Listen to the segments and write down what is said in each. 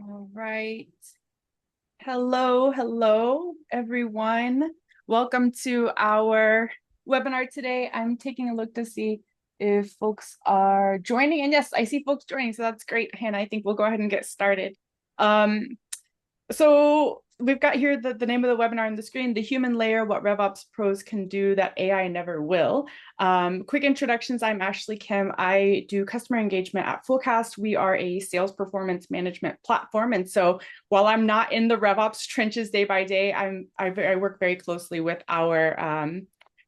All right. Hello, everyone. Welcome to our webinar today. I'm taking a look to see if folks are joining. And yes, I see folks joining, so that's great, Hannah. I think we'll go ahead and get started. So we've got here the name of the webinar on the screen, The Human Layer, What RevOps Pros Can Do That AI Never Will. Quick introductions, I'm Ashley Kim. I do customer engagement at Fullcast. We are a sales performance management platform. And so while I'm not in the RevOps trenches day by day, I work very closely with our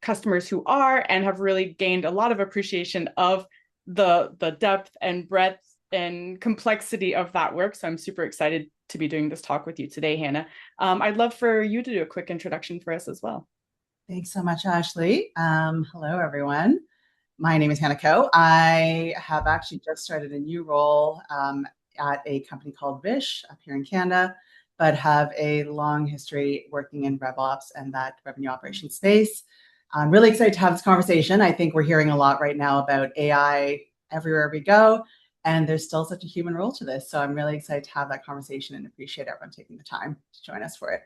customers who are and have really gained a lot of appreciation of the depth and breadth and complexity of that work. So I'm super excited to be doing this talk with you today, Hannah. I'd love for you to do a quick introduction for us as well. Thanks so much, Ashley. Hello, everyone. My name is Hannah Koh. I have actually just started a new role at a company called Vish up here in Canada, but have a long history working in RevOps and that revenue operations space. I'm really excited to have this conversation. I think we're hearing a lot right now about AI everywhere we go, and there's still such a human role to this. So I'm really excited to have that conversation and appreciate everyone taking the time to join us for it.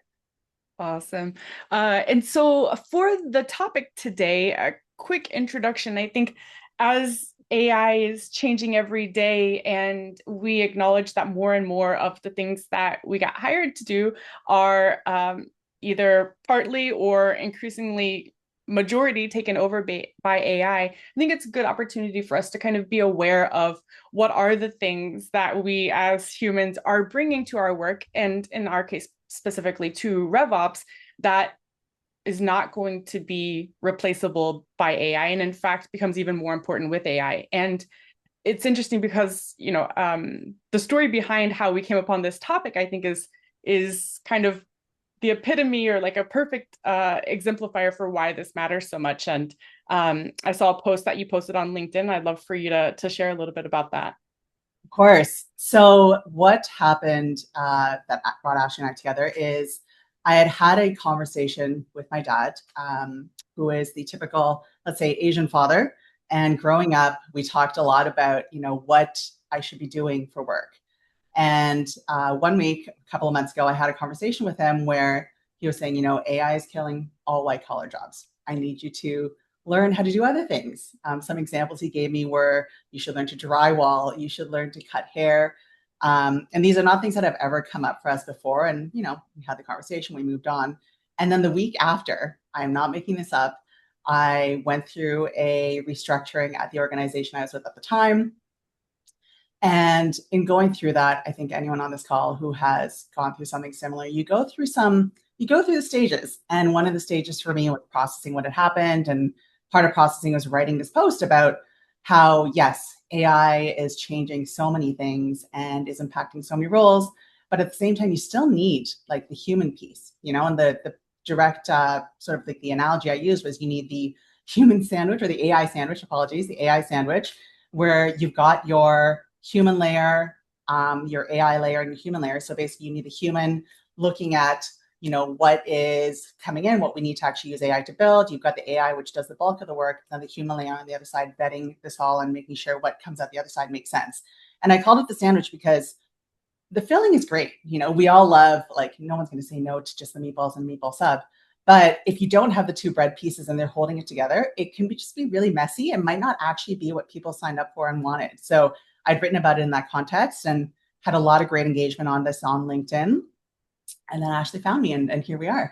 Awesome. And so for the topic today, a quick introduction. I think as AI is changing every day, and we acknowledge that more and more of the things that we got hired to do are either partly or increasingly majority taken over by AI. I think it's a good opportunity for us to kind of be aware of what are the things that we as humans are bringing to our work, and in our case, specifically to RevOps, that is not going to be replaceable by AI, and in fact becomes even more important with AI. And it's interesting because the story behind how we came upon this topic, I think, is kind of the epitome or like a perfect exemplifier for why this matters so much. And I saw a post that you posted on LinkedIn. I'd love for you to share a little bit about that. Of course. So what happened that brought Ashley and I together is I had a conversation with my dad, who is the typical, let's say, Asian father. And growing up, we talked a lot about, what I should be doing for work. And one week, a couple of months ago, I had a conversation with him where he was saying, AI is killing all white collar jobs. I need you to learn how to do other things. Some examples he gave me were you should learn to drywall, you should learn to cut hair. And these are not things that have ever come up for us before. And, we had the conversation, we moved on. And then the week after, I'm not making this up, I went through a restructuring at the organization I was with at the time. And in going through that, I think anyone on this call who has gone through something similar, you go through the stages. And one of the stages for me was processing what had happened. And part of processing was writing this post about how, yes, AI is changing so many things and is impacting so many roles. But at the same time, you still need like the human piece, and the direct sort of like the analogy I used was you need the human sandwich or the AI sandwich, the AI sandwich, where you've got your human layer, your AI layer, and your human layer. So basically, you need the human looking at, what is coming in, what we need to actually use AI to build. You've got the AI, which does the bulk of the work, and the human layer on the other side, vetting this all and making sure what comes out the other side makes sense. And I called it the sandwich because the filling is great. We all love, like, no one's going to say no to just the meatballs and meatball sub. But if you don't have the two bread pieces and they're holding it together, it can just be really messy and might not actually be what people signed up for and wanted. So I'd written about it in that context and had a lot of great engagement on this on LinkedIn. And then Ashley found me, and here we are.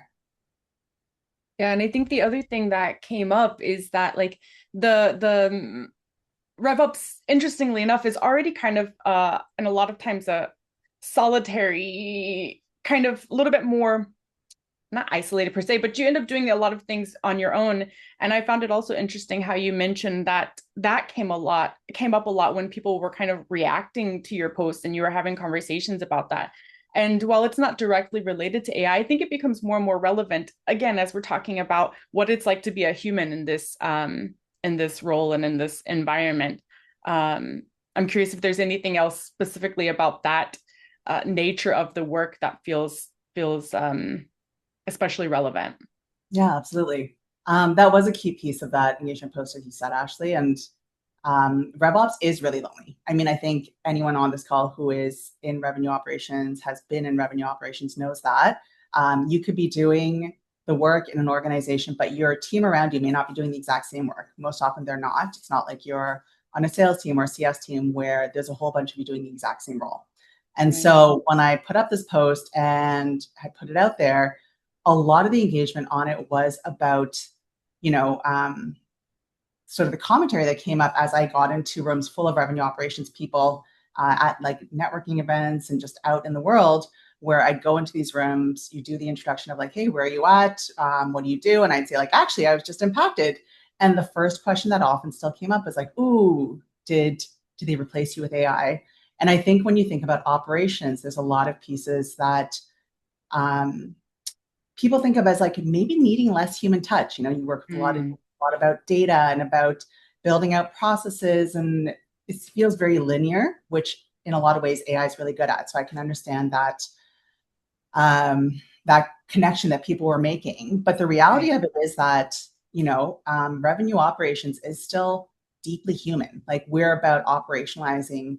Yeah, and I think the other thing that came up is that like the RevOps, interestingly enough, is already kind of and a lot of times a solitary kind of a little bit more not isolated per se, but you end up doing a lot of things on your own. And I found it also interesting how you mentioned that came up a lot when people were kind of reacting to your post and you were having conversations about that. And while it's not directly related to AI, I think it becomes more and more relevant again as we're talking about what it's like to be a human in this role and in this environment. I'm curious if there's anything else specifically about that nature of the work that feels especially relevant. Yeah, absolutely. That was a key piece of that engagement post, as you said, Ashley. And RevOps is really lonely. I mean, I think anyone on this call who is in revenue operations, has been in revenue operations, knows that. You could be doing the work in an organization, but your team around you may not be doing the exact same work. Most often they're not. It's not like you're on a sales team or a CS team where there's a whole bunch of you doing the exact same role. And Right. so when I put up this post and I put it out there, a lot of the engagement on it was about, you know, sort of the commentary that came up as I got into rooms full of revenue operations people at like networking events and just out in the world, where I'd go into these rooms, you do the introduction of like, hey, where are you at? What do you do? And I'd say like, actually, I was just impacted. And the first question that often still came up was like, ooh, did they replace you with AI? And I think when you think about operations, there's a lot of pieces that um, people think of as like maybe needing less human touch. You know, you work with Mm, a lot about data and about building out processes, and it feels very linear, which in a lot of ways AI is really good at. So I can understand that that connection that people were making. But the reality right. of it is that revenue operations is still deeply human. Like we're about operationalizing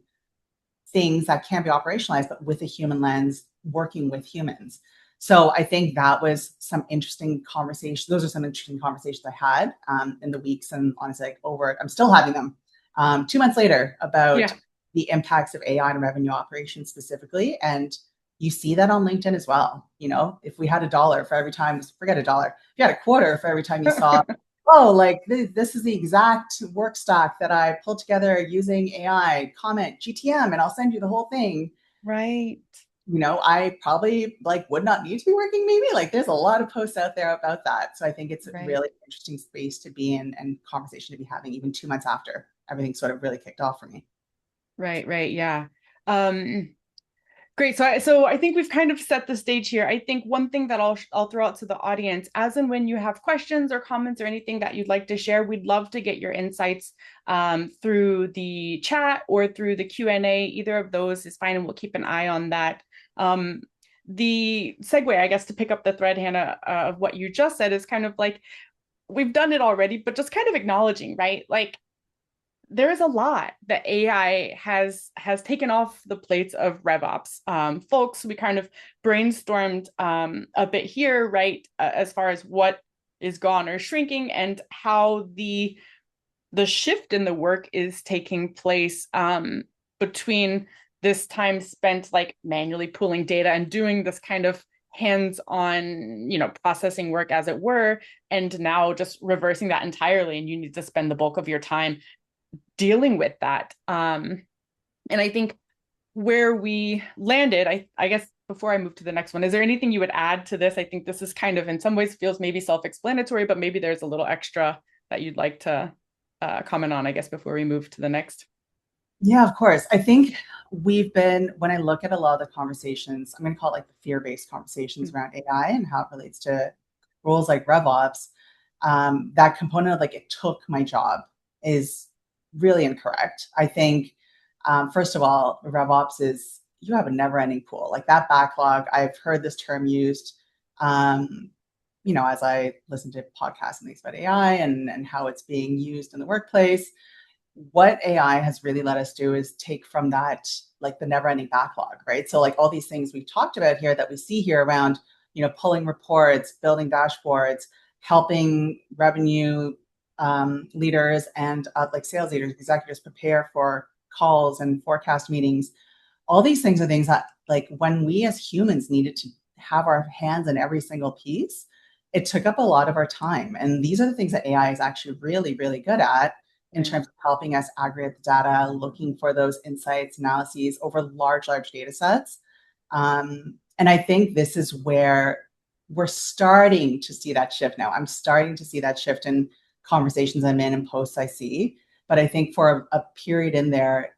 things that can be operationalized, but with a human lens, working with humans. So I think that was some interesting conversations. Those are some interesting conversations I had in the weeks, and honestly, like over it, I'm still having them 2 months later about Yeah. the impacts of AI and revenue operations specifically. And you see that on LinkedIn as well. You know, if we had a dollar for every time, forget a dollar, if you had a quarter for every time you saw, oh, like this is the exact work stack that I pulled together using AI, comment GTM, and I'll send you the whole thing. Right. I probably like would not need to be working maybe. Like there's a lot of posts out there about that. So I think it's a Right. really interesting space to be in and conversation to be having even 2 months after everything sort of really kicked off for me. Right. Right. Yeah. Um, Great. So I think we've kind of set the stage here. I think one thing that I'll throw out to the audience, as and when you have questions or comments or anything that you'd like to share, we'd love to get your insights through the chat or through the Q&A. Either of those is fine, and we'll keep an eye on that. Um, the segue, I guess, to pick up the thread, Hannah, of what you just said is kind of like we've done it already, but just kind of acknowledging, right? Like there is a lot that AI has taken off the plates of RevOps folks. We kind of brainstormed a bit here, right, as far as what is gone or shrinking and how the shift in the work is taking place between this time spent like manually pulling data and doing this kind of hands-on, processing work as it were, and now just reversing that entirely, and you need to spend the bulk of your time dealing with that. And I think where we landed, I guess before I move to the next one, is there anything you would add to this? I think this is kind of in some ways feels maybe self-explanatory, but maybe there's a little extra that you'd like to comment on, I guess, before we move to the next. Yeah, of course. I think when I look at a lot of the conversations, I'm going to call it like the fear-based conversations around AI and how it relates to roles like RevOps, that component of like it took my job is really incorrect. I think, first of all, RevOps is you have a never-ending pool. Like that backlog, I've heard this term used, um, as I listen to podcasts and things about AI and how it's being used in the workplace. What AI has really let us do is take from that, like the never ending backlog, right? So, like all these things we've talked about here that we see here around, pulling reports, building dashboards, helping revenue leaders and like sales leaders, executives prepare for calls and forecast meetings. All these things are things that, like, when we as humans needed to have our hands in every single piece, it took up a lot of our time. And these are the things that AI is actually really, really good at in Right. terms of helping us aggregate the data, looking for those insights, analyses over large, large data sets. And I think this is where we're starting to see that shift now. I'm starting to see that shift in conversations I'm in and posts I see. But I think for a period in there,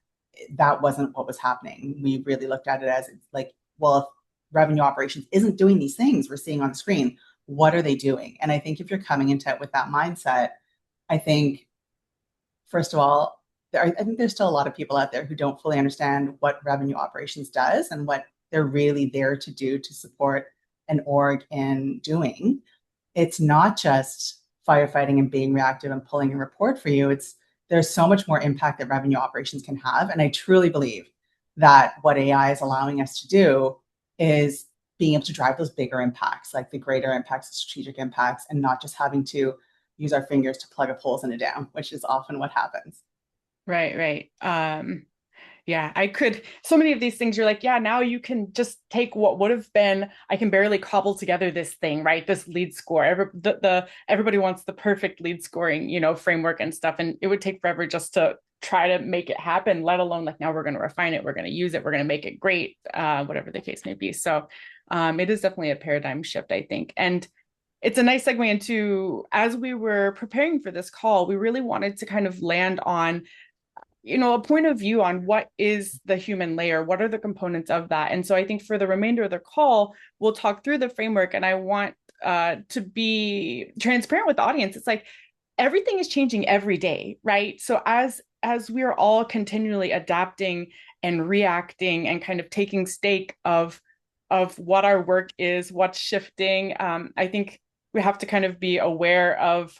that wasn't what was happening. We really looked at it as like, well, if revenue operations isn't doing these things we're seeing on the screen, what are they doing? And I think if you're coming into it with that mindset, I think first of all, I think there's still a lot of people out there who don't fully understand what revenue operations does and what they're really there to do to support an org in doing. It's not just firefighting and being reactive and pulling a report for you. It's there's so much more impact that revenue operations can have. And I truly believe that what AI is allowing us to do is being able to drive those bigger impacts, like the greater impacts, the strategic impacts, and not just having to use our fingers to plug up holes in a dam, which is often what happens. Right, right. Yeah, I could. So many of these things, you're like, yeah, now you can just take what would have been, I can barely cobble together this thing, right? This lead score. Everybody wants the perfect lead scoring, framework and stuff. And it would take forever just to try to make it happen, let alone like now we're going to refine it, we're going to use it, we're going to make it great, whatever the case may be. So it is definitely a paradigm shift, I think. And it's a nice segue into, as we were preparing for this call, we really wanted to kind of land on a point of view on what is the human layer, what are the components of that. And so I think for the remainder of the call, we'll talk through the framework, and I want to be transparent with the audience. It's like everything is changing every day, right? So as we are all continually adapting and reacting and kind of taking stake of what our work is, what's shifting, I think we have to kind of be aware of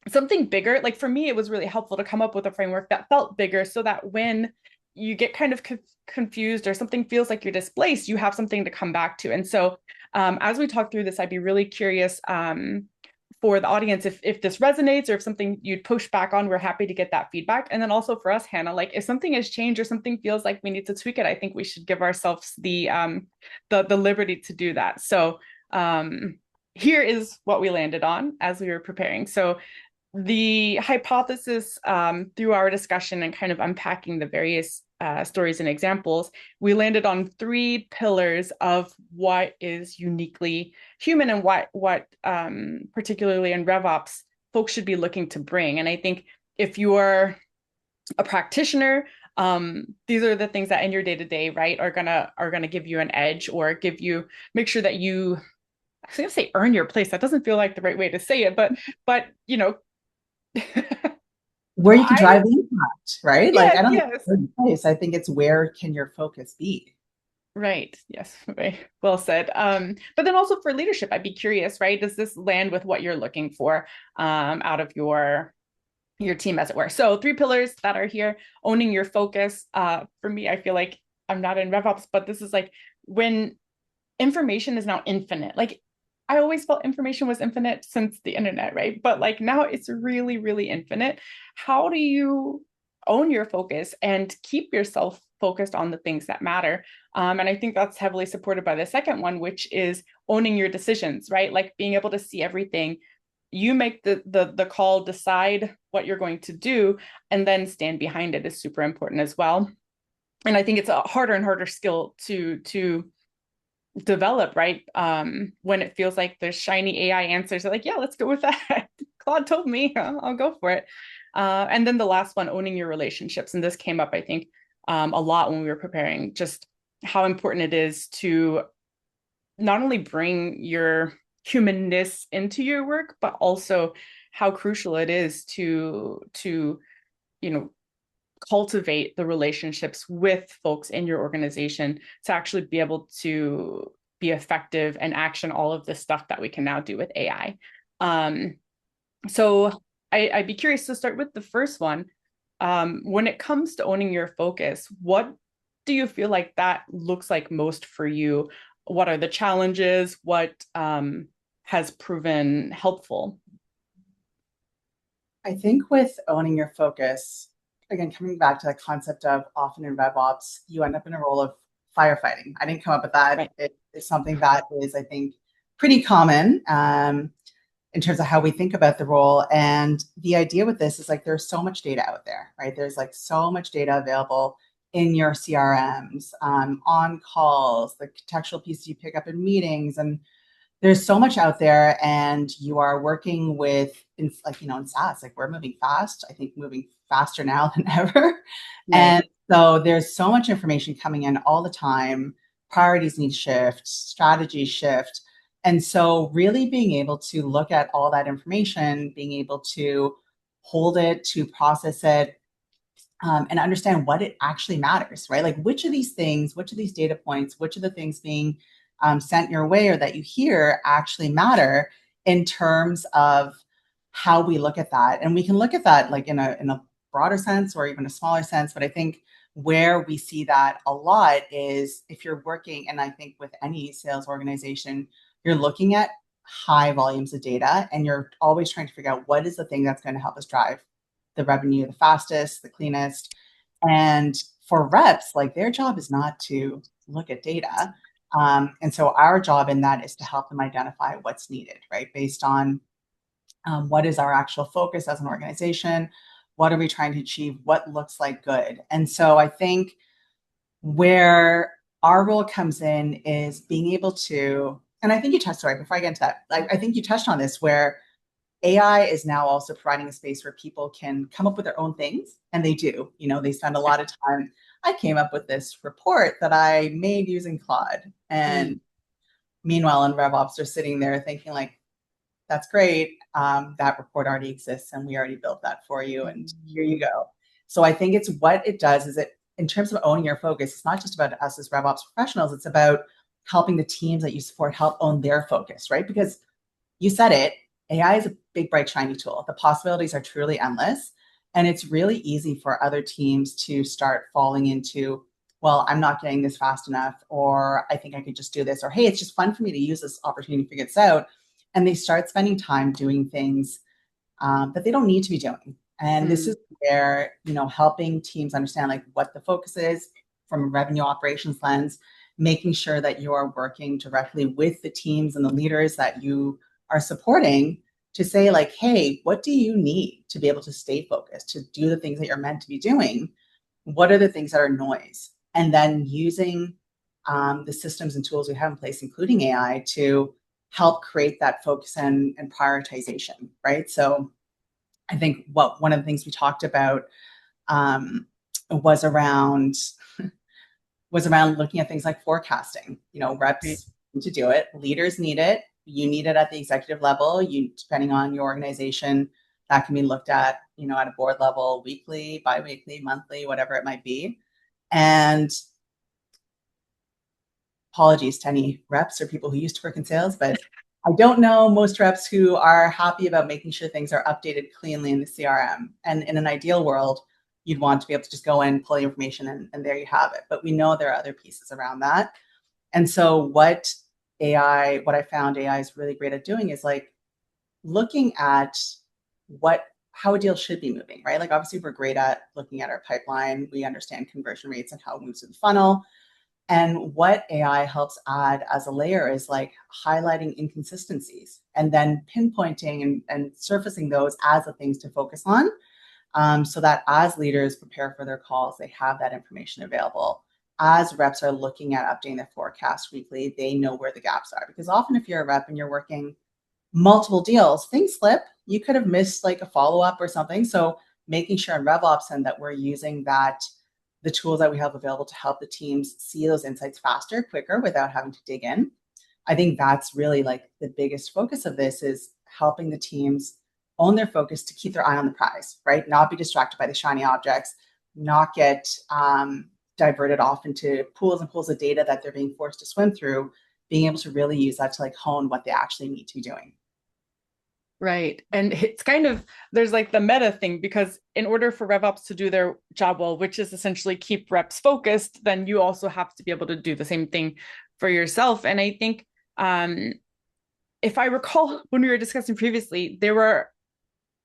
something bigger. Like for me, it was really helpful to come up with a framework that felt bigger so that when you get kind of confused or something feels like you're displaced, you have something to come back to. And so as we talk through this, I'd be really curious for the audience if this resonates or if something you'd push back on. We're happy to get that feedback. And then also for us, Hannah, like if something has changed or something feels like we need to tweak it, I think we should give ourselves the liberty to do that. So here is what we landed on as we were preparing. So the hypothesis, through our discussion and kind of unpacking the various stories and examples, we landed on three pillars of what is uniquely human and what particularly in RevOps, folks should be looking to bring. And I think if you're a practitioner, these are the things that in your day-to-day, right, are gonna give you an edge or make sure that you, I was gonna say earn your place. That doesn't feel like the right way to say it, but Where you can I drive the impact, right? Like, yes, I don't think yes. it's place. I think it's where can your focus be? Right. Yes. Right. Well said. But then also for leadership, I'd be curious, right? Does this land with what you're looking for out of your team, as it were? So three pillars that are here: owning your focus. For me, I feel like I'm not in RevOps, but this is like when information is now infinite. Like I always felt information was infinite since the internet, right? But like now it's really, really infinite. How do you own your focus and keep yourself focused on the things that matter? And I think that's heavily supported by the second one, which is owning your decisions, right? Like being able to see everything. You make the call, decide what you're going to do, and then stand behind it is super important as well. And I think it's a harder and harder skill to develop, right? When it feels like there's shiny AI answers, they're like, yeah, let's go with that. Claude told me, I'll go for it. And then the last one, owning your relationships. And this came up, I think, a lot when we were preparing, just how important it is to not only bring your humanness into your work, but also how crucial it is to cultivate the relationships with folks in your organization to actually be able to be effective and action all of the stuff that we can now do with AI. So I'd be curious to start with the first one. When it comes to owning your focus, what do you feel like that looks like most for you? What are the challenges? What has proven helpful? I think with owning your focus, again, coming back to the concept of often in RevOps, you end up in a role of firefighting. I didn't come up with that. Right. It is something that is, I think, pretty common in terms of how we think about the role. And the idea with this is like there's so much data out there, right? There's like so much data available in your CRMs, on calls, the contextual pieces you pick up in meetings, and there's so much out there, and you are working with in SaaS, like we're moving fast. I think moving faster now than ever. Right. And so there's so much information coming in all the time. Priorities need shift, strategies shift. And so really being able to look at all that information, being able to hold it, to process it, and understand what it actually matters, right? Like which of these things, which of these data points, which of the things being sent your way or that you hear actually matter in terms of how we look at that. And we can look at that like in a broader sense or even a smaller sense. But I think where we see that a lot is if you're working, and I think with any sales organization, you're looking at high volumes of data and you're always trying to figure out what is the thing that's going to help us drive the revenue the fastest, the cleanest. And for reps, like their job is not to look at data. And so our job in that is to help them identify what's needed, right? Based on what is our actual focus as an organization? What are we trying to achieve? What looks like good? And so I think where our role comes in is being able to, and I think you touched, sorry, before I get into that, I think you touched on this where AI is now also providing a space where people can come up with their own things, and they do. They spend a lot of time. I came up with this report that I made using Claude, and meanwhile, in RevOps, they're sitting there thinking like, "That's great. That report already exists, and we already built that for you, and here you go." So I think it's what it does is it, in terms of owning your focus, it's not just about us as RevOps professionals. It's about helping the teams that you support help own their focus, right? Because you said it, AI is a big, bright, shiny tool. The possibilities are truly endless. And it's really easy for other teams to start falling into, well, I'm not getting this fast enough, or I think I could just do this, or hey, it's just fun for me to use this opportunity to figure this out. And they start spending time doing things that they don't need to be doing. And this is where, helping teams understand like what the focus is from a revenue operations lens, making sure that you are working directly with the teams and the leaders that you are supporting to say like, hey, what do you need to be able to stay focused, to do the things that you're meant to be doing? What are the things that are noise? And then using the systems and tools we have in place, including AI, to help create that focus and prioritization, right? So I think one of the things we talked about was around looking at things like forecasting. Reps need to do it, leaders need it, you need it at the executive level. You, depending on your organization, that can be looked at, at a board level, weekly, bi-weekly, monthly, whatever it might be. And apologies to any reps or people who used to work in sales, but I don't know most reps who are happy about making sure things are updated cleanly in the CRM. And in an ideal world, you'd want to be able to just go in, pull the information, and there you have it. But we know there are other pieces around that. And so what I found AI is really great at doing is like looking at how a deal should be moving, right? Like obviously we're great at looking at our pipeline. We understand conversion rates and how it moves through the funnel. And what AI helps add as a layer is like highlighting inconsistencies and then pinpointing and surfacing those as the things to focus on, so that as leaders prepare for their calls, they have that information available. As reps are looking at updating their forecast weekly, they know where the gaps are. Because often if you're a rep and you're working multiple deals, things slip. You could have missed like a follow-up or something. So making sure in RevOps and that we're using the tools that we have available to help the teams see those insights faster, quicker, without having to dig in. I think that's really like the biggest focus of this is helping the teams own their focus to keep their eye on the prize, right? Not be distracted by the shiny objects, not get diverted off into pools and pools of data that they're being forced to swim through, being able to really use that to like hone what they actually need to be doing. Right. And it's kind of, there's like the meta thing, because in order for RevOps to do their job well, which is essentially keep reps focused, then you also have to be able to do the same thing for yourself. And I think if I recall when we were discussing previously, there were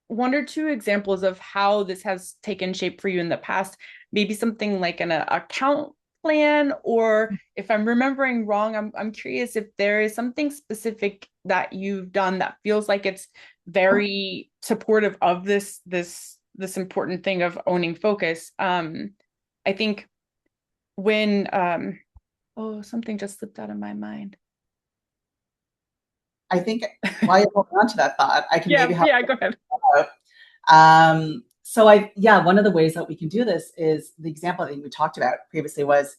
one or two examples of how this has taken shape for you in the past, maybe something like an account plan, or if I'm remembering wrong, I'm curious if there is something specific that you've done that feels like it's very supportive of this important thing of owning focus. I think when something just slipped out of my mind. I think while you're holding on to that thought, I can maybe help. Yeah, go ahead. One of the ways that we can do this is the example I think we talked about previously was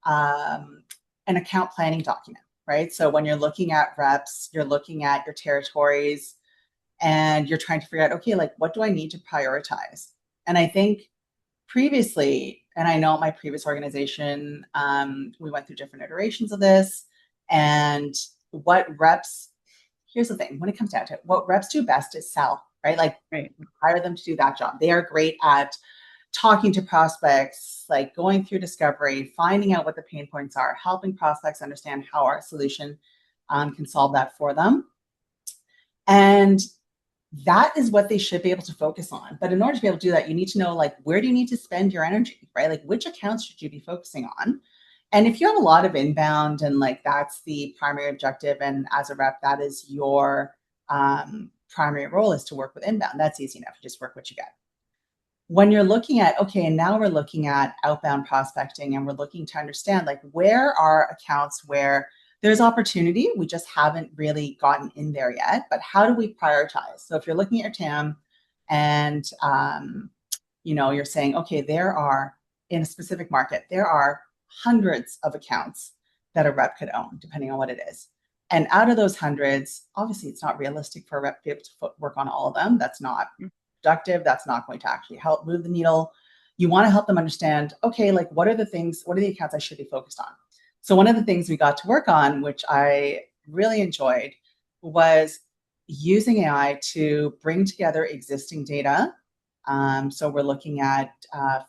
an account planning document, right? So when you're looking at reps, you're looking at your territories, and you're trying to figure out, okay, like what do I need to prioritize? And I think previously, and I know at my previous organization, we went through different iterations of this, and here's the thing, when it comes down to it, what reps do best is sell, right? Like Right. hire them to do that job. They are great at talking to prospects, like going through discovery, finding out what the pain points are, helping prospects understand how our solution can solve that for them. And that is what they should be able to focus on. But in order to be able to do that, you need to know, like, where do you need to spend your energy, right? Like, which accounts should you be focusing on? And if you have a lot of inbound and like that's the primary objective, and as a rep, that is your primary role is to work with inbound, that's easy enough. You just work what you get. When you're looking at, okay, and now we're looking at outbound prospecting and we're looking to understand, like, where are accounts where there's opportunity, we just haven't really gotten in there yet, but how do we prioritize? So if you're looking at your TAM and you're saying, okay, there are, in a specific market, there are hundreds of accounts that a rep could own, depending on what it is. And out of those hundreds, obviously it's not realistic for a rep to be able to work on all of them. That's not productive. That's not going to actually help move the needle. You want to help them understand, okay, like, what are the accounts I should be focused on? So one of the things we got to work on, which I really enjoyed, was using AI to bring together existing data. So we're looking at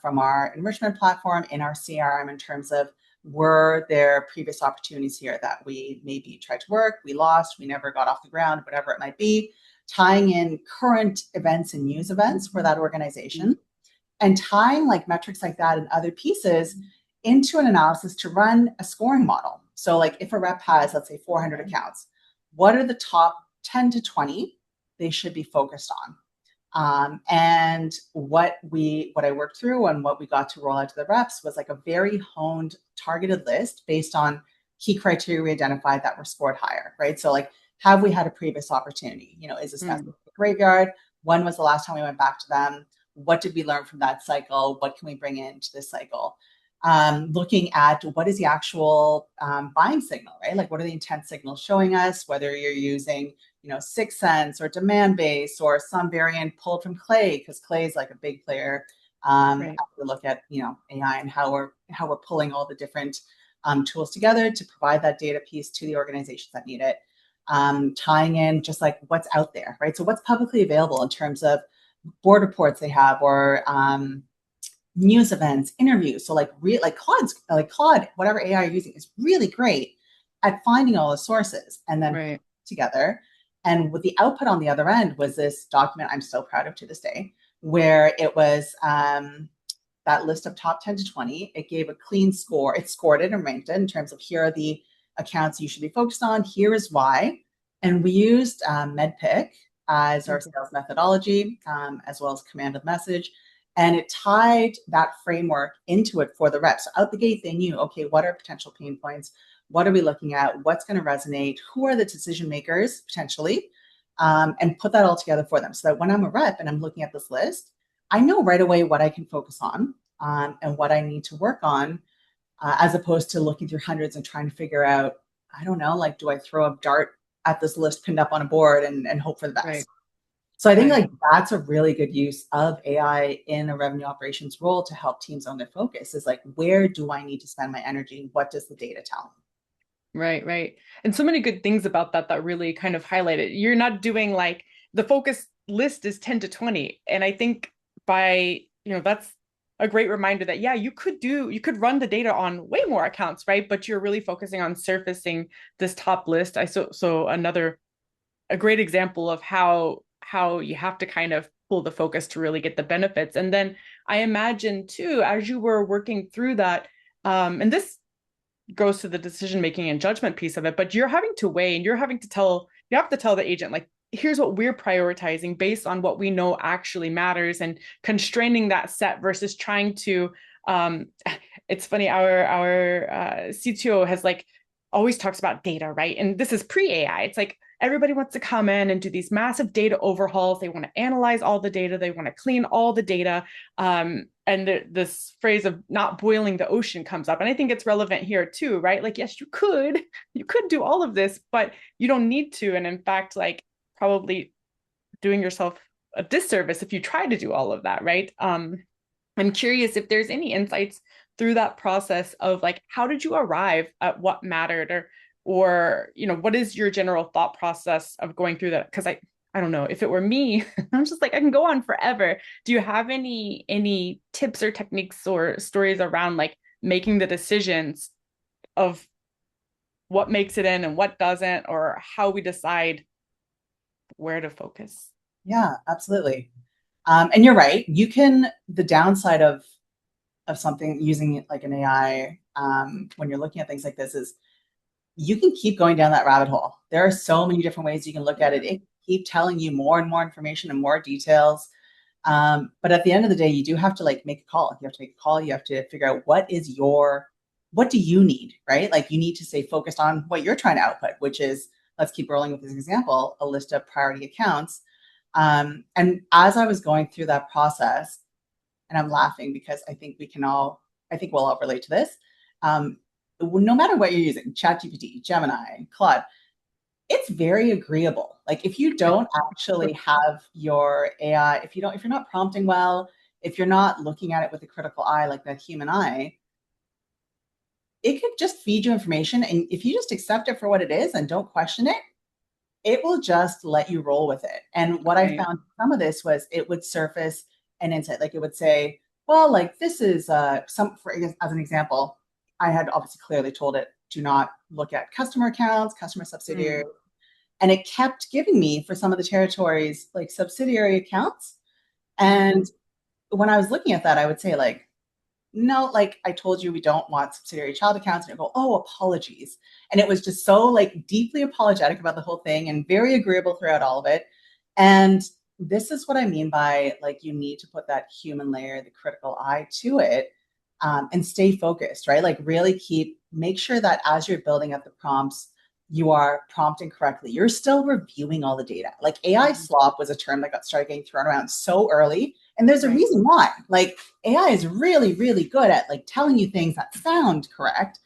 from our enrichment platform in our CRM in terms of, were there previous opportunities here that we maybe tried to work, we lost, we never got off the ground, whatever it might be, tying in current events and news events for that organization, and tying like metrics like that and other pieces into an analysis to run a scoring model. So like if a rep has, let's say, 400 accounts, what are the top 10 to 20 they should be focused on? And what I worked through and what we got to roll out to the reps was like a very honed, targeted list based on key criteria we identified that were scored higher, right? So like, have we had a previous opportunity? Is this a graveyard? When was the last time we went back to them? What did we learn from that cycle? What can we bring into this cycle? Looking at what is the actual buying signal, right? Like, what are the intent signals showing us, whether you're using, Sixth Sense or demand base or some variant pulled from Clay, because Clay is like a big player. Right. We look at, AI and how we're pulling all the different tools together to provide that data piece to the organizations that need it. Tying in just like what's out there, right? So what's publicly available in terms of board reports they have, or news events, interviews. So like Claude, whatever AI you're using is really great at finding all the sources and then Right. together. And with the output on the other end was this document I'm so proud of to this day, where it was that list of top 10 to 20. It gave a clean score. It scored it and ranked it in terms of, here are the accounts you should be focused on. Here is why. And we used MedPick as our sales methodology, as well as command of message. And it tied that framework into it for the reps. So out the gate, they knew, okay, what are potential pain points? What are we looking at? What's going to resonate? Who are the decision makers potentially? And put that all together for them. So that when I'm a rep and I'm looking at this list, I know right away what I can focus on and what I need to work on, as opposed to looking through hundreds and trying to figure out, I don't know, like, do I throw a dart at this list pinned up on a board and hope for the best? Right. So I think like that's a really good use of AI in a revenue operations role to help teams own their focus, is like, where do I need to spend my energy? What does the data tell me? Right, right. And so many good things about that really kind of highlight it. You're not doing like the focus list is 10 to 20. And I think that's a great reminder that, yeah, you could run the data on way more accounts, right? But you're really focusing on surfacing this top list. So a great example of how you have to kind of pull the focus to really get the benefits. And then I imagine too, as you were working through that, and this goes to the decision making and judgment piece of it, but you're having to weigh and you have to tell the agent, like, here's what we're prioritizing based on what we know actually matters, and constraining that set versus trying to it's funny, our CTO has like always talks about data, right? And this is pre-AI. It's like everybody wants to come in and do these massive data overhauls. They want to analyze all the data. They want to clean all the data. And this phrase of not boiling the ocean comes up. And I think it's relevant here too, right? Like, yes, you could do all of this, but you don't need to. And in fact, like, probably doing yourself a disservice if you try to do all of that, right? I'm curious if there's any insights through that process of like, how did you arrive at what mattered, or what is your general thought process of going through that? Because I don't know, if it were me, I'm just like, I can go on forever. Do you have any tips or techniques or stories around like making the decisions of what makes it in and what doesn't, or how we decide where to focus? Yeah, absolutely. And you're right. You can, the downside of something using it like an AI, when you're looking at things like this, is you can keep going down that rabbit hole. There are so many different ways you can look at it. Yeah. It can keep telling you more and more information and more details. But at the end of the day, you do have to like make a call. You have to make a call. You have to figure out what do you need, right? Like you need to stay focused on what you're trying to output, which is, let's keep rolling with this example, a list of priority accounts. And as I was going through that process, and I'm laughing because I think we'll all relate to this. Um, no matter what you're using, ChatGPT, Gemini, Claude, it's very agreeable. Like if you don't actually have your AI, if you're not prompting well, if you're not looking at it with a critical eye, like that human eye, it could just feed you information. And if you just accept it for what it is and don't question it, it will just let you roll with it. And what I Right. found some of this was it would surface an insight. Like it would say, well, like this is as an example, I had obviously clearly told it, do not look at customer accounts, customer subsidiary. Mm. And it kept giving me for some of the territories, like subsidiary accounts. Mm. And when I was looking at that, I would say like, no, like I told you, we don't want subsidiary child accounts. And it go, oh, apologies. And it was just so like deeply apologetic about the whole thing and very agreeable throughout all of it. And this is what I mean by like, you need to put that human layer, the critical eye to it, and stay focused, right? Like really make sure that as you're building up the prompts, you are prompting correctly. You're still reviewing all the data. Like AI Mhm. slop was a term that got started getting thrown around so early. And there's a Right. reason why. Like AI is really, really good at like telling you things that sound correct.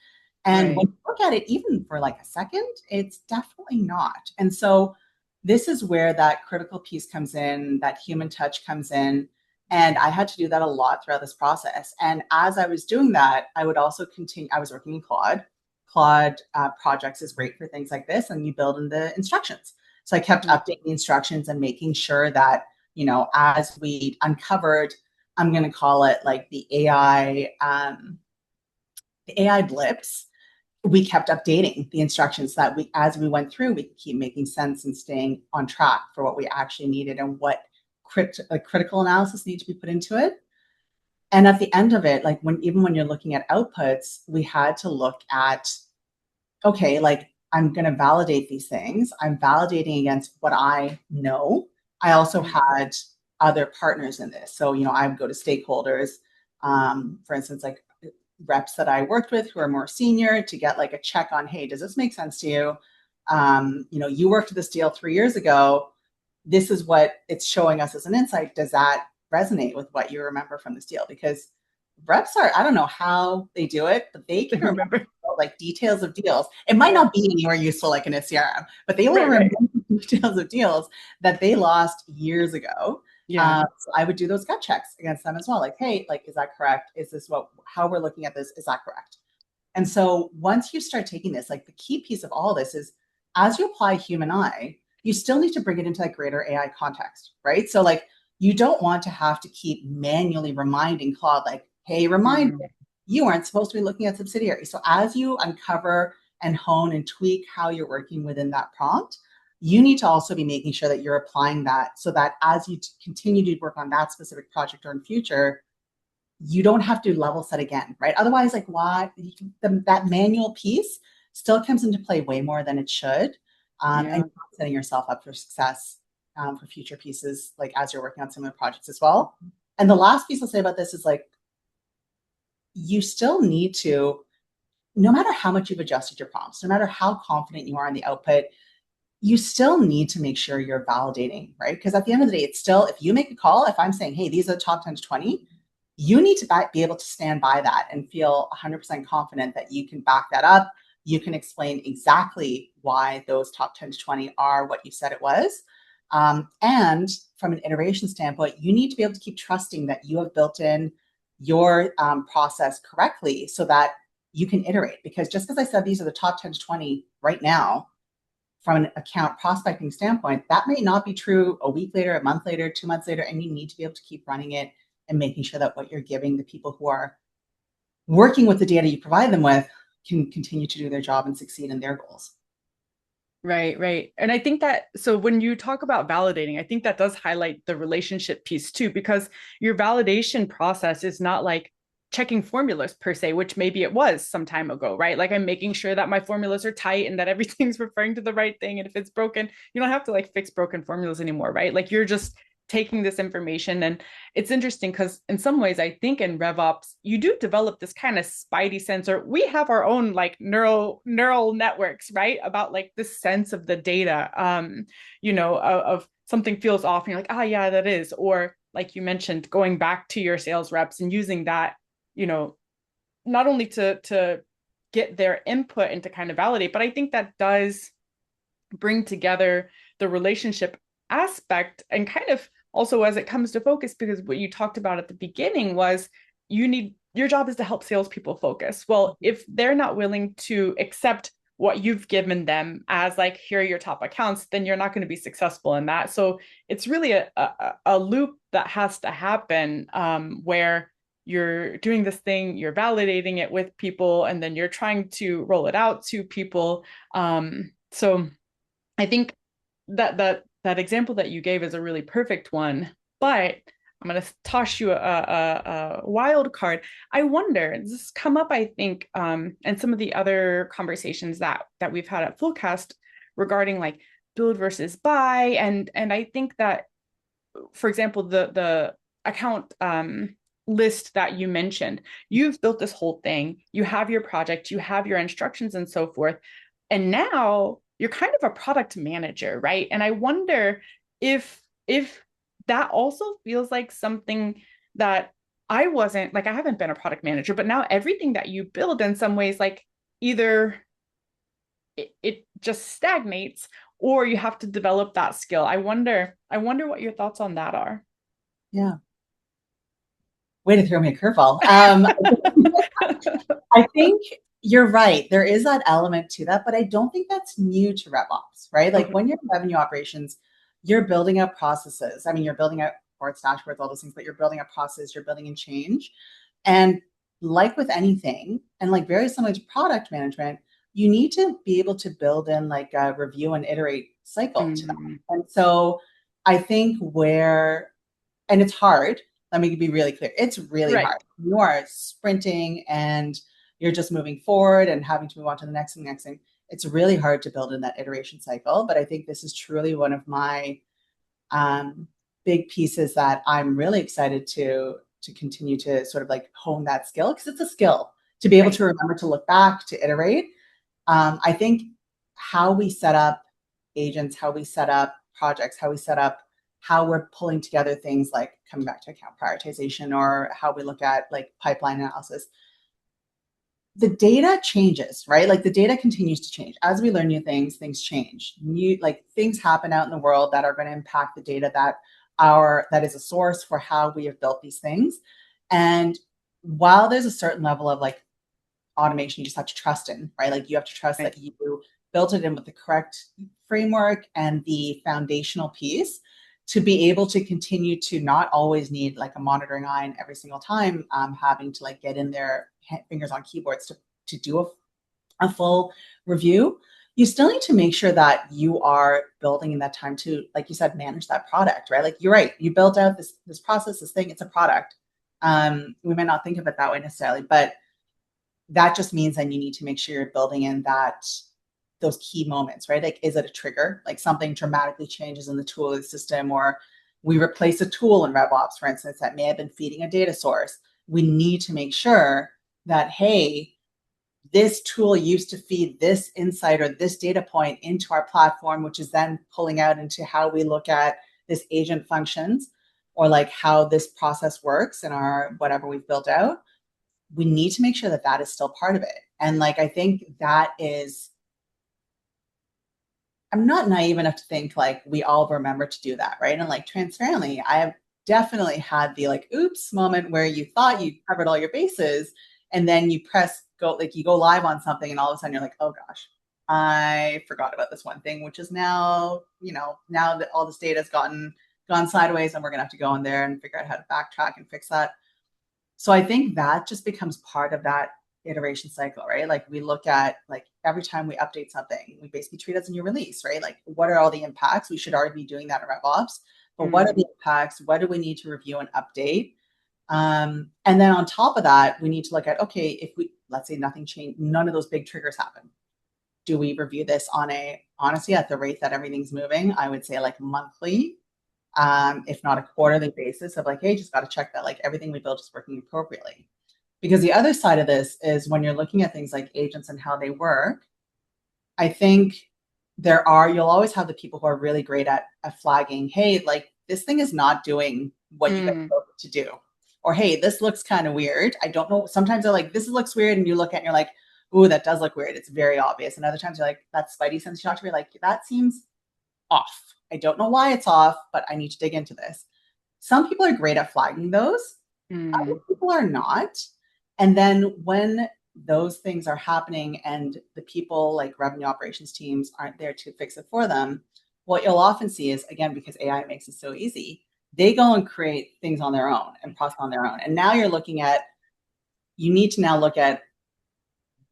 And when Right. you look at it, even for like a second, it's definitely not. And so this is where that critical piece comes in, that human touch comes in. And I had to do that a lot throughout this process. And as I was doing that, I would also continue, I was working in Claude. Claude projects is great for things like this, and you build in the instructions. So I kept Mhm. updating the instructions and making sure that, as we uncovered, I'm going to call it like the AI blips, we kept updating the instructions so that as we went through, we could keep making sense and staying on track for what we actually needed and what critical analysis needed to be put into it. And at the end of it, like even when you're looking at outputs, we had to look at, okay, like I'm going to validate these things. I'm validating against what I know. I also Right. had other partners in this. So, I would go to stakeholders, for instance, like reps that I worked with who are more senior to get like a check on, hey, does this make sense to you? You worked this deal 3 years ago. This is what it's showing us as an insight. Does that resonate with what you remember from this deal? Because reps are, I don't know how they do it, but they I can remember remember. like details of deals. It might Yeah. not be anywhere useful like in a CRM, but they will Right. remember Right. details of deals that they lost years ago. Yeah. So I would do those gut checks against them as well. Like, hey, like, is that correct? Is this how we're looking at this? Is that correct? And so once you start taking this, like the key piece of all this is as you apply human eye, you still need to bring it into that greater AI context, right? So like you don't want to have to keep manually reminding Claude, like, hey, remind Mm. you aren't supposed to be looking at subsidiaries. So as you uncover and hone and tweak how you're working within that prompt, you need to also be making sure that you're applying that so that as you continue to work on that specific project or in future, you don't have to level set again, right? Otherwise, like why that manual piece still comes into play way more than it should. And Yeah. you're not setting yourself up for success for future pieces, like as you're working on similar projects as well. And the last piece I'll say about this is like, you still need to, no matter how much you've adjusted your prompts, no matter how confident you are in the output, you still need to make sure you're validating, right? Because at the end of the day, it's still, if you make a call, if I'm saying, hey, these are the top 10 to 20, you need to be able to stand by that and feel 100% confident that you can back that up. You can explain exactly why those top 10 to 20 are what you said it was. And from an iteration standpoint, you need to be able to keep trusting that you have built in your process correctly so that you can iterate. Because just because I said these are the top 10 to 20 right now, from an account prospecting standpoint, that may not be true a week later, a month later, 2 months later, and you need to be able to keep running it and making sure that what you're giving the people who are working with the data you provide them with can continue to do their job and succeed in their goals. Right, right. And I think that, so when you talk about validating, I think that does highlight the relationship piece too, because your validation process is not like checking formulas per se, which maybe it was some time ago, right? Like I'm making sure that my formulas are tight and that everything's referring to the right thing. And if it's broken, you don't have to like fix broken formulas anymore, right? Like you're just taking this information. And it's interesting because in some ways, I think in RevOps, you do develop this kind of spidey sensor. We have our own like neural networks, right? About like the sense of the data, of something feels off, and you're like, ah, yeah, that is. Or like you mentioned, going back to your sales reps and using that, you know, not only to get their input and to kind of validate, but I think that does bring together the relationship aspect and kind of also as it comes to focus, because what you talked about at the beginning was your job is to help salespeople focus. Well, if they're not willing to accept what you've given them as like, here are your top accounts, then you're not going to be successful in that. So it's really a loop that has to happen, where you're doing this thing, you're validating it with people, and then you're trying to roll it out to people. So I think that example that you gave is a really perfect one. But I'm going to toss you a wild card. I wonder, this has come up, I think, and some of the other conversations that we've had at Fullcast regarding like build versus buy, and I think that, for example, the account list that you mentioned, you've built this whole thing, you have your project, you have your instructions and so forth, and now you're kind of a product manager, right? And I wonder if that also feels like something that I haven't been a product manager, but now everything that you build in some ways, like either it just stagnates or you have to develop that skill. I wonder what your thoughts on that are. Yeah. Way to throw me a curveball. I think you're right. There is that element to that, but I don't think that's new to RevOps, right? Like Okay. when you're in revenue operations, you're building out processes. I mean, you're building out reports, dashboards, all those things, but you're building out process, you're building in change. And like with anything, and like very similar to product management, you need to be able to build in like a review and iterate cycle to that. Mm, And so I think and it's hard. Let me be really clear. It's really right. hard. You are sprinting and you're just moving forward and having to move on to the next and the next thing. It's really hard to build in that iteration cycle. But I think this is truly one of my big pieces that I'm really excited to continue to sort of like hone that skill, because it's a skill to be able Right. to remember to look back, to iterate. I think how we set up agents, how we set up projects, how we're pulling together things like coming back to account prioritization, or how we look at like pipeline analysis. The data changes, right? Like the data continues to change. As we learn new things, things change. New like things happen out in the world that are going to impact the data that is a source for how we have built these things. And while there's a certain level of like automation you just have to trust in, right? Like you have to trust Right. that you built it in with the correct framework and the foundational piece to be able to continue to not always need like a monitoring eye in every single time, having to like get in their fingers on keyboards to do a full review. You still need to make sure that you are building in that time to, like you said, manage that product, right? Like you're right, you built out this process, this thing, it's a product. We might not think of it that way necessarily, but that just means then you need to make sure you're building in those key moments, right? Like, is it a trigger? Like something dramatically changes in the tool or the system, or we replace a tool in RevOps, for instance, that may have been feeding a data source. We need to make sure that, hey, this tool used to feed this insight or this data point into our platform, which is then pulling out into how we look at this agent functions, or like how this process works in our whatever we've built out. We need to make sure that that is still part of it. And like, I think that is, I'm not naive enough to think like we all remember to do that, right? And like transparently, I have definitely had the like oops moment where you thought you covered all your bases, and then you press go, like you go live on something and all of a sudden you're like, oh gosh, I forgot about this one thing, which is now, now that all this data has gone sideways, and we're gonna have to go in there and figure out how to backtrack and fix that. So I think that just becomes part of that iteration cycle, right? Like we look at like every time we update something, we basically treat it as a new release, right? Like what are all the impacts? We should already be doing that in RevOps, but what are the impacts? What do we need to review and update? And then on top of that, we need to look at, okay, if we, let's say nothing changed, none of those big triggers happen. Do we review this honestly, at the rate that everything's moving? I would say like monthly, if not a quarterly basis of like, hey, just got to check that like everything we built is working appropriately. Because the other side of this is when you're looking at things like agents and how they work, I think you'll always have the people who are really great at flagging, hey, like this thing is not doing what you guys built it to do. Or hey, this looks kind of weird. I don't know. Sometimes they're like, this looks weird. And you look at it and you're like, ooh, that does look weird. It's very obvious. And other times you're like, that spidey sense you talked to me, like, that seems off. I don't know why it's off, but I need to dig into this. Some people are great at flagging those. Other people are not. And then when those things are happening and the people like revenue operations teams aren't there to fix it for them, what you'll often see is, again, because AI makes it so easy, they go and create things on their own and process on their own. And now you need to now look at,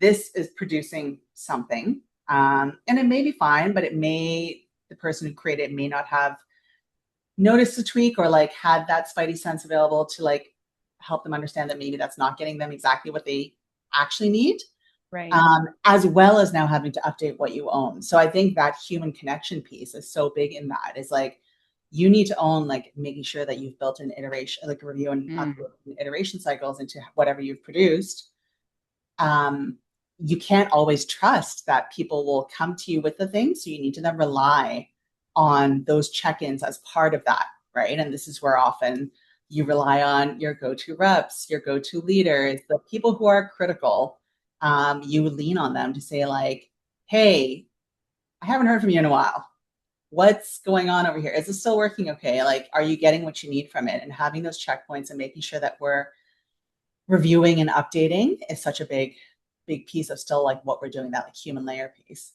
this is producing something. And it may be fine, but the person who created it may not have noticed the tweak or like had that spidey sense available to like help them understand that maybe that's not getting them exactly what they actually need. Right. As well as now having to update what you own. So I think that human connection piece is so big in that. It's like, you need to own like making sure that you've built an iteration, like a review and iteration cycles into whatever you've produced. You can't always trust that people will come to you with the thing. So you need to then rely on those check-ins as part of that, right? And this is where often you rely on your go-to reps, your go-to leaders, the people who are critical. You lean on them to say like, hey, I haven't heard from you in a while. What's going on over here? Is this still working okay? Like, are you getting what you need from it? And having those checkpoints and making sure that we're reviewing and updating is such a big piece of still like what we're doing, that like human layer piece.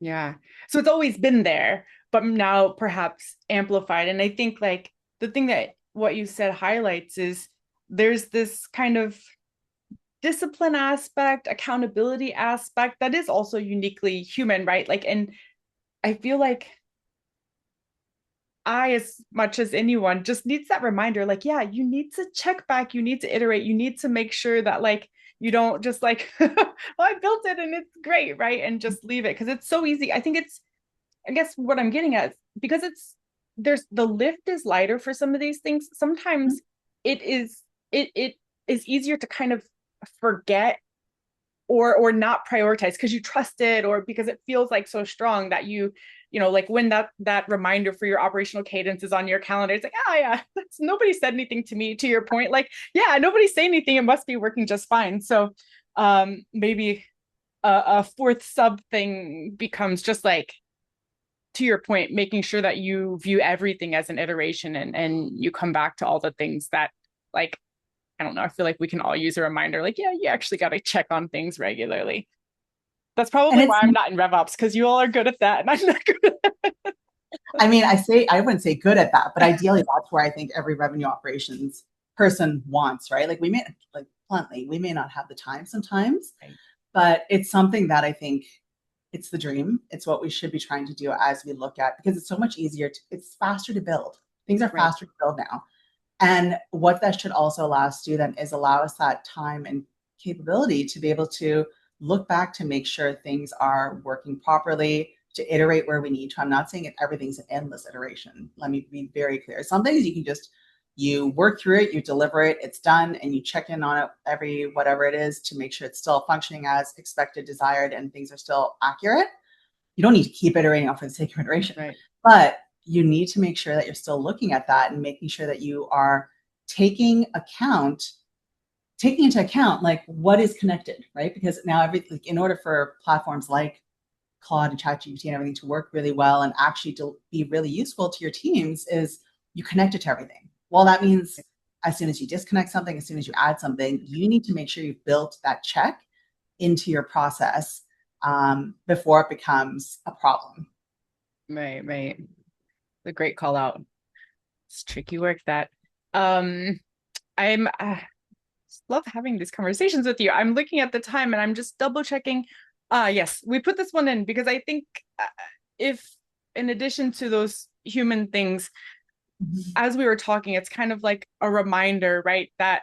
Yeah. So it's always been there, but now perhaps amplified. And I think like the thing that what you said highlights is there's this kind of discipline aspect, accountability aspect that is also uniquely human, right? Like, and I feel like I, as much as anyone, just needs that reminder, like, yeah, you need to check back, you need to iterate, you need to make sure that like you don't just like, well, I built it and it's great, right? And just leave it because it's so easy. I think I guess what I'm getting at, because the lift is lighter for some of these things. Sometimes it is easier to kind of forget or not prioritize because you trust it or because it feels like so strong that like when that reminder for your operational cadence is on your calendar, it's like, oh yeah, that's, nobody said anything to me, to your point, like, yeah, nobody's saying anything, it must be working just fine. So maybe a fourth sub thing becomes just like, to your point, making sure that you view everything as an iteration and you come back to all the things that like, I don't know, I feel like we can all use a reminder, like, yeah, you actually got to check on things regularly. That's And probably it's, why I'm not in RevOps, because you all are good at that and I'm not good at that. I mean, I wouldn't say good at that, but ideally that's where I think every revenue operations person wants, right? Like like bluntly, we may not have the time sometimes, Right. but it's something that I think it's the dream. It's what we should be trying to do as we look at, because it's so much easier it's faster to build. Things are Right. faster to build now. And what that should also allow us to do then is allow us that time and capability to be able to look back to make sure things are working properly, to iterate where we need to. I'm not saying everything's an endless iteration. Let me be very clear. Some things you can just, you work through it, you deliver it, it's done, and you check in on it every whatever it is to make sure it's still functioning as expected, desired, and things are still accurate. You don't need to keep iterating off for the sake of iteration. Right. But you need to make sure that you're still looking at that and making sure that you are taking into account like what is connected, right? Because now like, in order for platforms like Claude and ChatGPT and everything to work really well and actually to be really useful to your teams, is you connect it to everything. Well, that means as soon as you disconnect something, as soon as you add something, you need to make sure you've built that check into your process before it becomes a problem. Right, right. The great call out. It's tricky work that. Um, I'm love having these conversations with you. I'm looking at the time and I'm just double checking. Yes, we put this one in because I think if in addition to those human things, Mhm. as we were talking, it's kind of like a reminder, right? That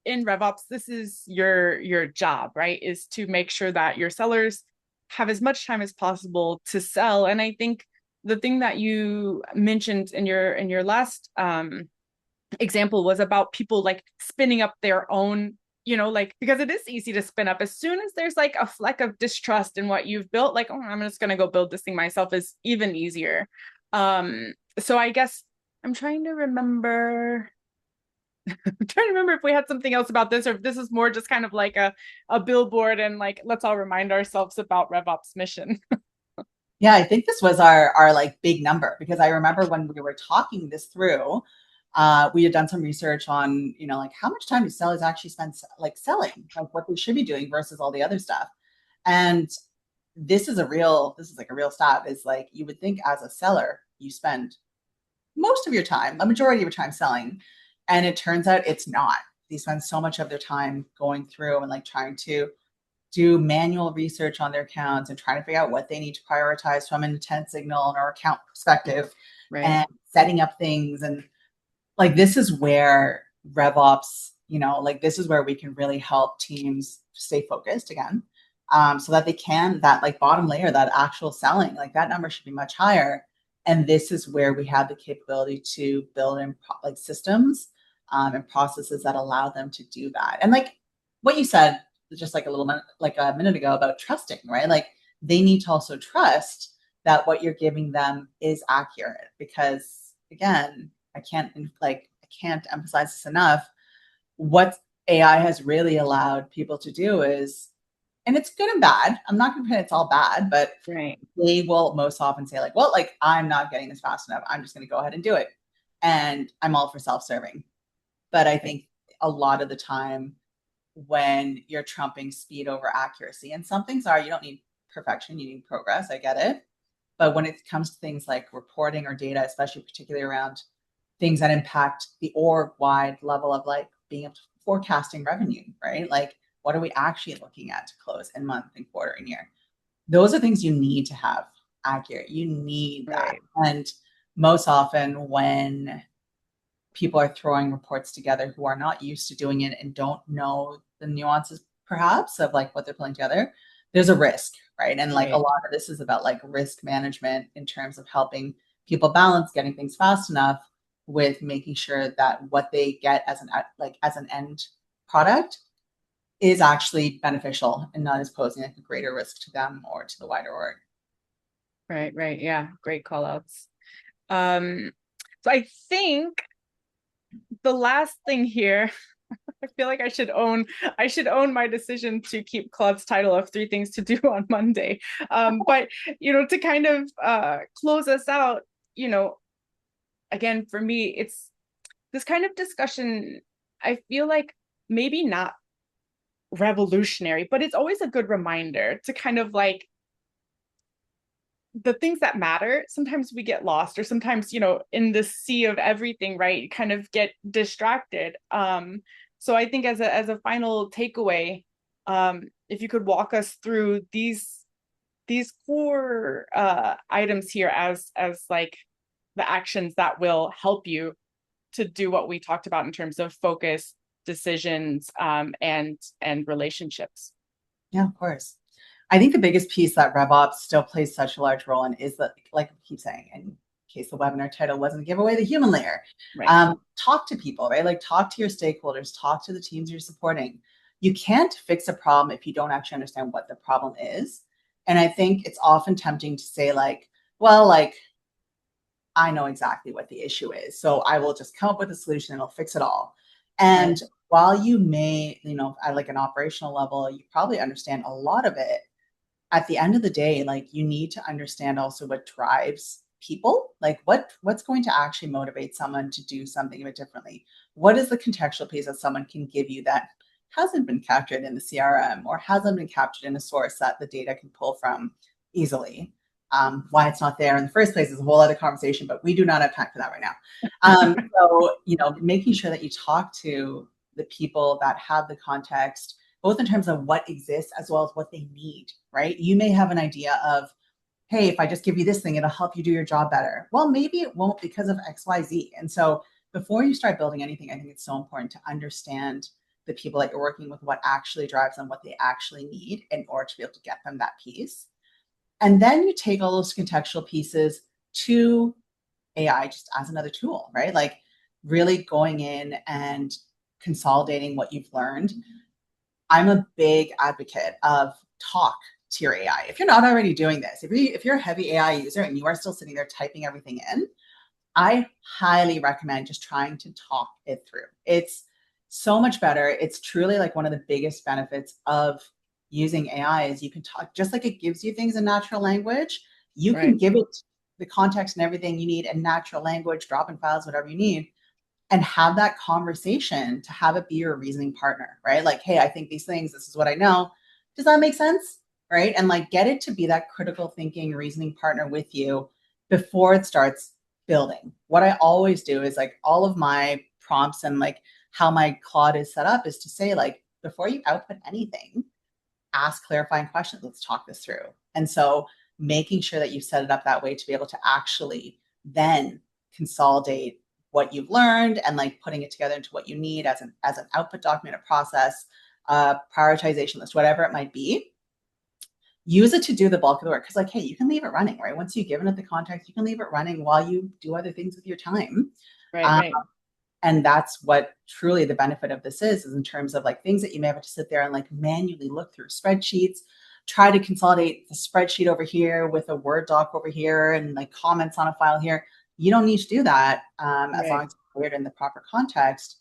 in RevOps, this is your job, right? Is to make sure that your sellers have as much time as possible to sell. And I think the thing that you mentioned in your last example was about people like spinning up their own, like because it is easy to spin up as soon as there's like a fleck of distrust in what you've built, like, oh, I'm just gonna go build this thing myself is even easier. So I guess I'm trying to remember I'm trying to remember if we had something else about this or if this is more just kind of like a billboard and like let's all remind ourselves about RevOps mission. Yeah, I think this was our like big number because I remember when we were talking this through, we had done some research on, like how much time do sellers actually spend like selling, like what they should be doing versus all the other stuff. And this is like a real stat is like you would think as a seller, you spend most of your time, a majority of your time selling. And it turns out it's not. They spend so much of their time going through and like trying to do manual research on their accounts and trying to figure out what they need to prioritize from an intent signal or account perspective Right, and setting up things. And like, this is where RevOps, like this is where we can really help teams stay focused again. So that they can, that like bottom layer, that actual selling, like that number should be much higher. And this is where we have the capability to build in like systems and processes that allow them to do that. And like what you said, just like a little minute, like a minute ago about trusting, right? Like they need to also trust that what you're giving them is accurate because again, I can't emphasize this enough. What AI has really allowed people to do is, and it's good and bad. I'm not going to pretend it's all bad, but right, they will most often say like, well, like I'm not getting this fast enough. I'm just going to go ahead and do it. And I'm all for self-serving. But I right, think a lot of the time when you're trumping speed over accuracy, and some things are, you don't need perfection, you need progress. I get it. But when it comes to things like reporting or data, especially particularly around things that impact the org wide level of like being able to forecasting revenue, right? Like, what are we actually looking at to close in month and quarter and year? Those are things you need to have accurate. You need that. right, And most often, when people are throwing reports together who are not used to doing it and don't know the nuances, perhaps, of like what they're pulling together, there's a risk, right? And like a right, lot of this is about like risk management in terms of helping people balance getting things fast enough with making sure that what they get as an like as an end product is actually beneficial and not as posing like a greater risk to them or to the wider org. right, right. Yeah, great call outs. Um, so I think the last thing here, I feel like I should own my decision to keep Claude's title of three things to do on Monday. But to kind of close us out, you know, again, for me, it's this kind of discussion, I feel like maybe not revolutionary, but it's always a good reminder to kind of like the things that matter. Sometimes we get lost, or sometimes, in the sea of everything, right? You kind of get distracted. So I think as a final takeaway, if you could walk us through these core items here as like the actions that will help you to do what we talked about in terms of focus, decisions, and relationships. Yeah, of course. I think the biggest piece that RevOps still plays such a large role in is that, like we keep saying, in case the webinar title wasn't to give away the human layer, Right. talk to people, right? Like talk to your stakeholders, talk to the teams you're supporting. You can't fix a problem if you don't actually understand what the problem is. And I think it's often tempting to say, like, well, like, I know exactly what the issue is. So I will just come up with a solution and it'll fix it all. Right. And while you may, at like an operational level, you probably understand a lot of it, at the end of the day, like you need to understand also what drives people, like what's going to actually motivate someone to do something a bit differently. What is the contextual piece that someone can give you that hasn't been captured in the CRM or hasn't been captured in a source that the data can pull from easily. Why it's not there in the first place is a whole other conversation, but we do not have time for that right now. So, making sure that you talk to the people that have the context, both in terms of what exists as well as what they need, right? You may have an idea of, hey, if I just give you this thing, it'll help you do your job better. Well, maybe it won't because of XYZ. And so before you start building anything, I think it's so important to understand the people that you're working with, what actually drives them, what they actually need in order to be able to get them that piece. And then you take all those contextual pieces to AI just as another tool, right? Like really going in and consolidating what you've learned. I'm a big advocate of talk to your AI. If you're not already doing this, if you're a heavy AI user and you are still sitting there typing everything in, I highly recommend just trying to talk it through. It's so much better. It's truly like one of the biggest benefits of using AI is you can talk, just like it gives you things in natural language, you can Right. give it the context and everything you need in natural language, drop in files, whatever you need, and have that conversation to have it be your reasoning partner, right? Like, hey, I think these things, this is what I know. Does that make sense? Right. And like get it to be that critical thinking, reasoning partner with you before it starts building. What I always do is like all of my prompts and like how my Claude is set up is to say, like, before you output anything, ask clarifying questions. Let's talk this through. And so making sure that you set it up that way to be able to actually then consolidate what you've learned and like putting it together into what you need as an output document, a process, prioritization list, whatever it might be. Use it to do the bulk of the work. Because like, hey, you can leave it running, right? Once you've given it the context, you can leave it running while you do other things with your time. Right, Um, right. and that's what truly the benefit of this is in terms of like things that you may have to sit there and like manually look through spreadsheets, try to consolidate the spreadsheet over here with a Word doc over here and like comments on a file here. You don't need to do that as long Right. as it's cleared in the proper context,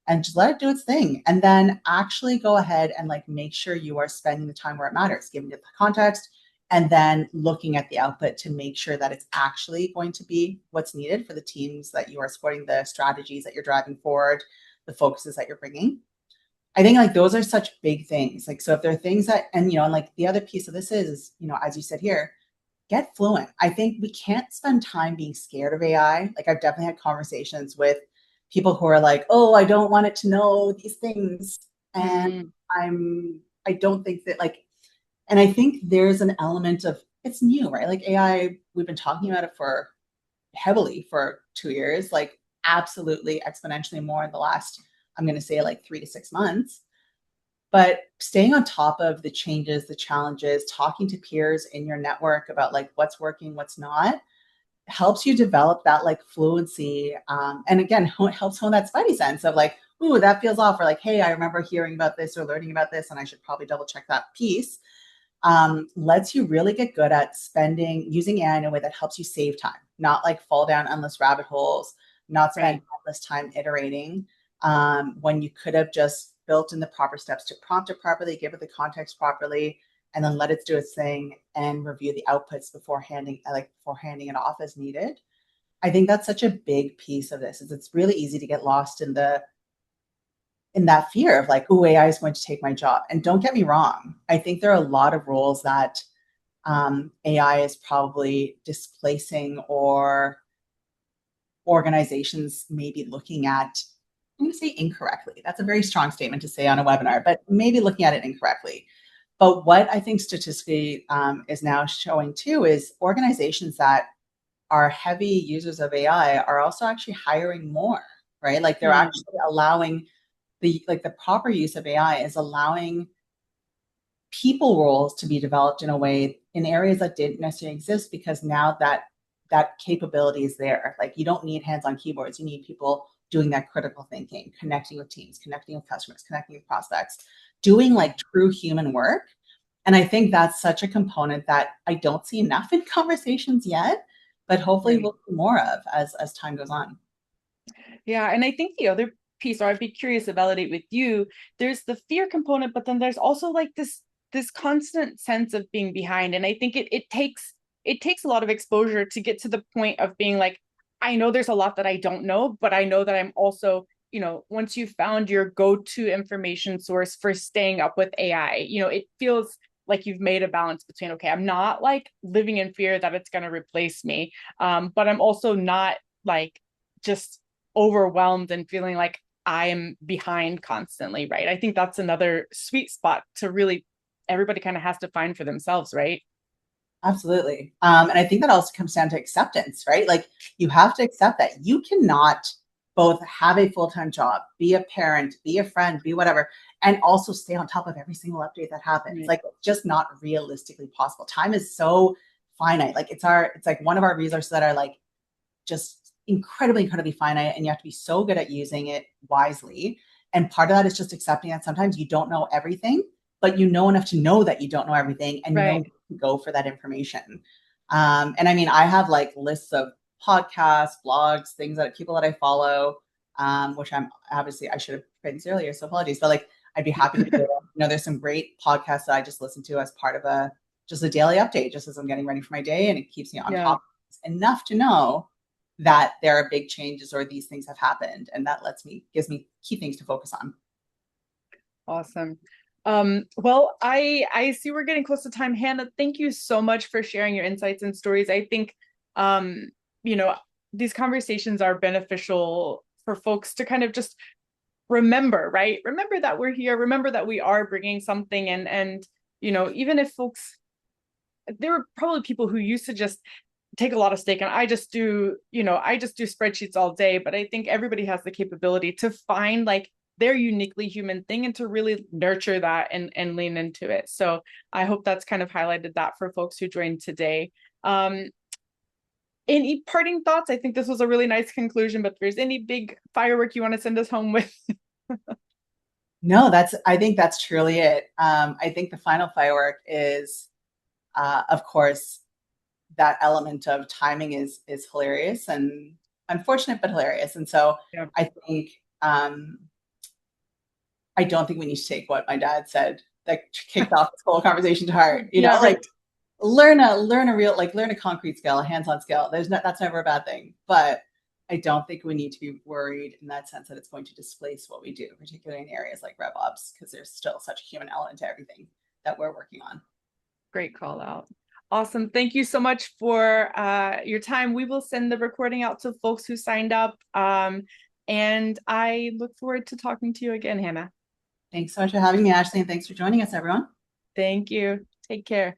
and just let it do its thing. And then actually go ahead and like make sure you are spending the time where it matters, giving it the context, and then looking at the output to make sure that it's actually going to be what's needed for the teams that you are supporting, the strategies that you're driving forward, the focuses that you're bringing. I think like those are such big things. Like, so if there are things that, and like the other piece of this is, as you said here, get fluent. I think we can't spend time being scared of AI. Like I've definitely had conversations with people who are like, oh, I don't want it to know these things. And Mm-hmm. I don't think that like, and I think there's an element of it's new, right? Like AI, we've been talking about it for heavily for 2 years, like absolutely exponentially more in the last, I'm going to say like 3 to 6 months. But staying on top of the changes, the challenges, talking to peers in your network about like what's working, what's not, helps you develop that like fluency. And again, it helps hone that spidey sense of like, ooh, that feels off, or like, hey, I remember hearing about this or learning about this, and I should probably double check that piece. Lets you really get good at using AI in a way that helps you save time, not like fall down endless rabbit holes, not spend Right. endless time iterating when you could have just built in the proper steps to prompt it properly, give it the context properly, and then let it do its thing and review the outputs before handing it off as needed. I think that's such a big piece of this. Is it's really easy to get lost in that fear of like, oh, AI is going to take my job. And don't get me wrong, I think there are a lot of roles that AI is probably displacing or organizations may be looking at. I'm going to say incorrectly. That's a very strong statement to say on a webinar, but maybe looking at it incorrectly. But what I think statistically is now showing too is organizations that are heavy users of AI are also actually hiring more, right? Like they're Mm. actually allowing the proper use of AI is allowing people roles to be developed in a way in areas that didn't necessarily exist because now that capability is there. Like you don't need hands on keyboards. You need people doing that critical thinking, connecting with teams, connecting with customers, connecting with prospects, doing like true human work. And I think that's such a component that I don't see enough in conversations yet, but hopefully Right. we'll see more of as time goes on. Yeah, and I think the other piece, or I'd be curious to validate with you, there's the fear component, but then there's also like this constant sense of being behind. And I think it takes a lot of exposure to get to the point of being like, I know there's a lot that I don't know, but I know that I'm also, once you found your go-to information source for staying up with AI, it feels like you've made a balance between, okay, I'm not like living in fear that it's going to replace me, but I'm also not like just overwhelmed and feeling like I am behind constantly, right? I think that's another sweet spot to really everybody kind of has to find for themselves, right? Absolutely. And I think that also comes down to acceptance, right? Like you have to accept that you cannot both have a full-time job, be a parent, be a friend, be whatever, and also stay on top of every single update that happens. Right. Like it's just not realistically possible. Time is so finite. Like it's like one of our resources that are like just incredibly, incredibly finite, and you have to be so good at using it wisely. And part of that is just accepting that sometimes you don't know everything, but you know enough to know that you don't know everything and know Right. to go for that information. And I mean, I have like lists of podcasts, blogs, things that people that I follow, which I'm obviously I should have written this earlier, so apologies, but like I'd be happy to do it. There's some great podcasts that I just listen to as part of a daily update, just as I'm getting ready for my day, and it keeps me on Yeah. top enough to know that there are big changes or these things have happened, and that gives me key things to focus on. Awesome. Well, I see we're getting close to time. Hannah, thank you so much for sharing your insights and stories. I think um, you know, these conversations are beneficial for folks to kind of just remember, right? Remember that we're here, remember that we are bringing something, and even if folks, there were probably people who used to just take a lot of stake, and I just do spreadsheets all day, but I think everybody has the capability to find like their uniquely human thing and to really nurture that and lean into it. So I hope that's kind of highlighted that for folks who joined today. um any parting thoughts? I think this was a really nice conclusion, but if there's any big firework you want to send us home with. No, I think that's truly it. I think the final firework is, of course, that element of timing is hilarious and unfortunate, but hilarious. And so Yeah. I think I don't think we need to take what my dad said that kicked off this whole conversation to heart. Yeah, Like right. learn a concrete skill, a hands-on skill. That's never a bad thing. But I don't think we need to be worried in that sense that it's going to displace what we do, particularly in areas like RevOps, because there's still such a human element to everything that we're working on. Great call out. Awesome. Thank you so much for your time. We will send the recording out to folks who signed up. And I look forward to talking to you again, Hannah. Thanks so much for having me, Ashley, and thanks for joining us, everyone. Thank you. Take care.